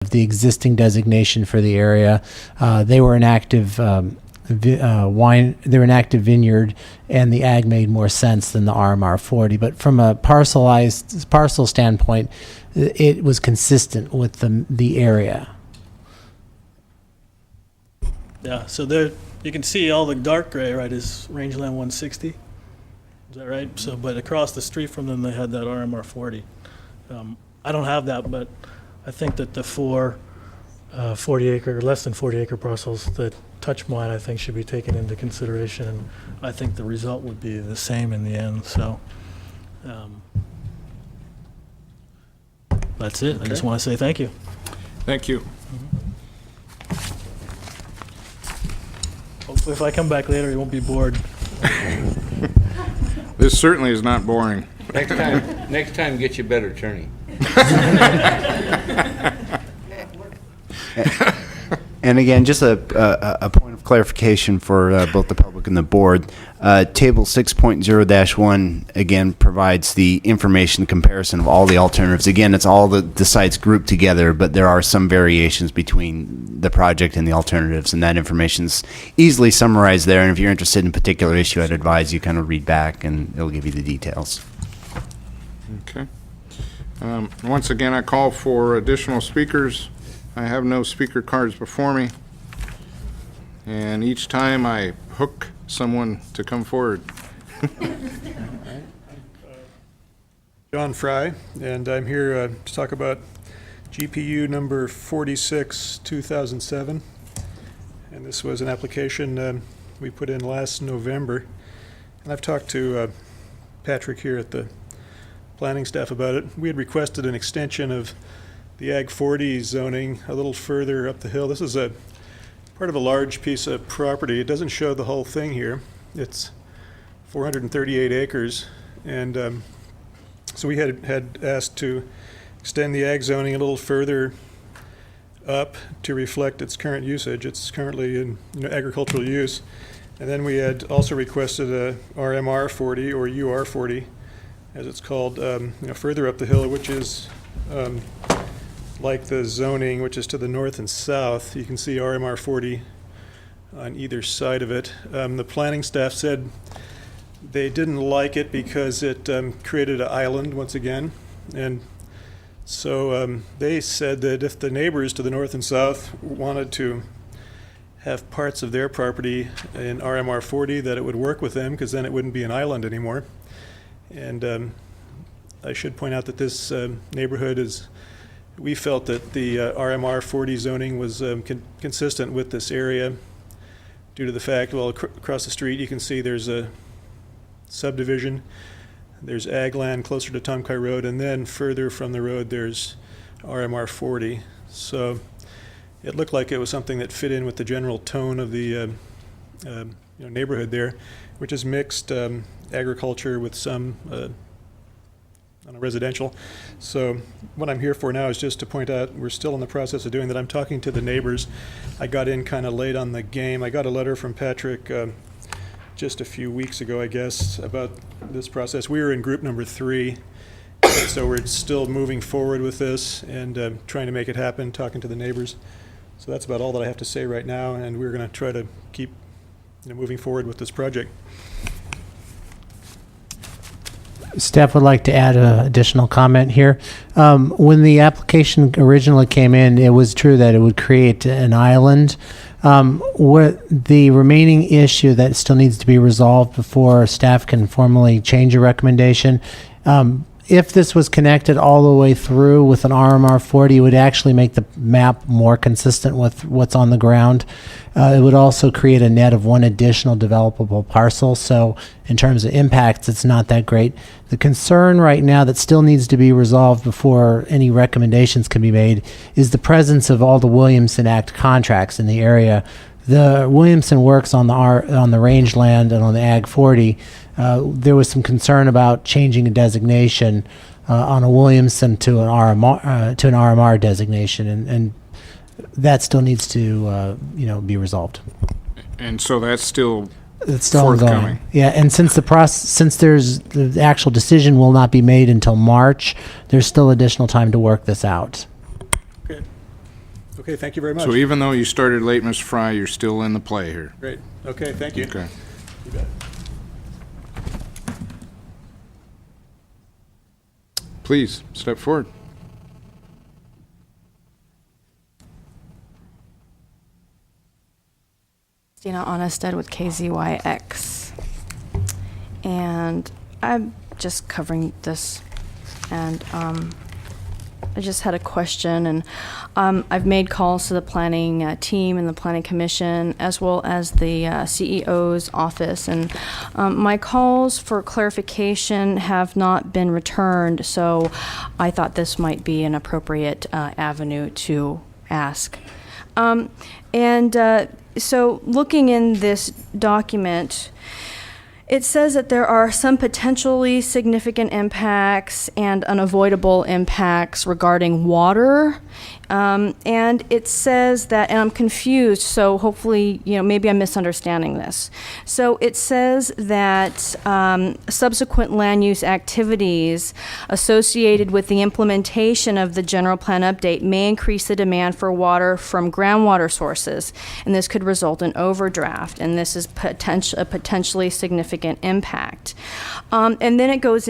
the existing designation for the area. They were an active they were an active vineyard, and the ag made more sense than the RMR 40. But from a parcel standpoint, it was consistent with the area. Yeah, so there you can see all the dark gray, right, is rangeland 160. Is that right? So, but across the street from them, they had that RMR 40. I don't have that, but I think that the 4 40-acre, less than 40-acre parcels that touch mine, I think, should be taken into consideration. And I think the result would be the same in the end. So that's it. Okay. I just want to say thank you. Thank you. Hopefully, if I come back later, you won't be bored. This certainly is not boring. Next time, get you a better attorney. And again, just a point of clarification for both the public and the board. Table 6.0-1 again provides the information comparison of all the alternatives. Again, it's all the sites grouped together, but there are some variations between the project and the alternatives, and that information's easily summarized there. And if you're interested in a particular issue, I'd advise you kind of read back, and it'll give you the details. Okay. Once again, I call for additional speakers. I have no speaker cards before me, and each time I hook someone to come forward. John Fry, and I'm here to talk about GPU number 46, 2007. And this was an application we put in last November. And I've talked to Patrick here at the planning staff about it. We had requested an extension of the Ag 40 zoning a little further up the hill. This is a part of a large piece of property. It doesn't show the whole thing here. It's 438 acres, and so we had asked to extend the ag zoning a little further up to reflect its current usage. It's currently in agricultural use, and then we had also requested a RMR 40 or UR 40, as it's called, further up the hill, which is like the zoning, which is to the north and south. You can see RMR 40 on either side of it. The planning staff said they didn't like it because it created an island once again. And so they said that if the neighbors to the north and south wanted to have parts of their property in RMR 40, that it would work with them, because then it wouldn't be an island anymore. And I should point out that this neighborhood is, we felt that the RMR 40 zoning was consistent with this area due to the fact, well, across the street you can see there's a subdivision, there's ag land closer to Tomkai Road, and then further from the road there's RMR 40. So it looked like it was something that fit in with the general tone of the neighborhood there, which is mixed agriculture with some residential. So what I'm here for now is just to point out we're still in the process of doing that. I'm talking to the neighbors. I got in kind of late on the game. I got a letter from Patrick just a few weeks ago, I guess, about this process. We were in group number 3, so we're still moving forward with this and trying to make it happen, talking to the neighbors. So that's about all that I have to say right now, and we're going to try to keep moving forward with this project. Staff would like to add an additional comment here. When the application originally came in, it was true that it would create an island. What the remaining issue that still needs to be resolved before staff can formally change a recommendation, if this was connected all the way through with an RMR 40, it would actually make the map more consistent with what's on the ground. It would also create a net of one additional developable parcel. So in terms of impacts, it's not that great. The concern right now that still needs to be resolved before any recommendations can be made is the presence of all the Williamson Act contracts in the area. The Williamson works on the rangeland and on the Ag 40. There was some concern about changing a designation on a Williamson to an RMR designation, and that still needs to be resolved. And so that's still ongoing. forthcoming. Yeah, and since the actual decision will not be made until March, there's still additional time to work this out. Okay. Okay, thank you very much. So even though you started late, Mr. Fry, you're still in the play here. Great. Okay, thank you. Okay. You bet. Please, step forward. Christina Honested with KZYX. And I'm just covering this, and I just had a question, and I've made calls to the planning team and the planning commission, as well as the CEO's office, and my calls for clarification have not been returned, so I thought this might be an appropriate avenue to ask. So looking in this document, it says that there are some potentially significant impacts and unavoidable impacts regarding water. And it says that, and I'm confused, so hopefully, maybe I'm misunderstanding this. So it says that subsequent land use activities associated with the implementation of the general plan update may increase the demand for water from groundwater sources, and this could result in overdraft, and this is a potentially significant impact. And then it goes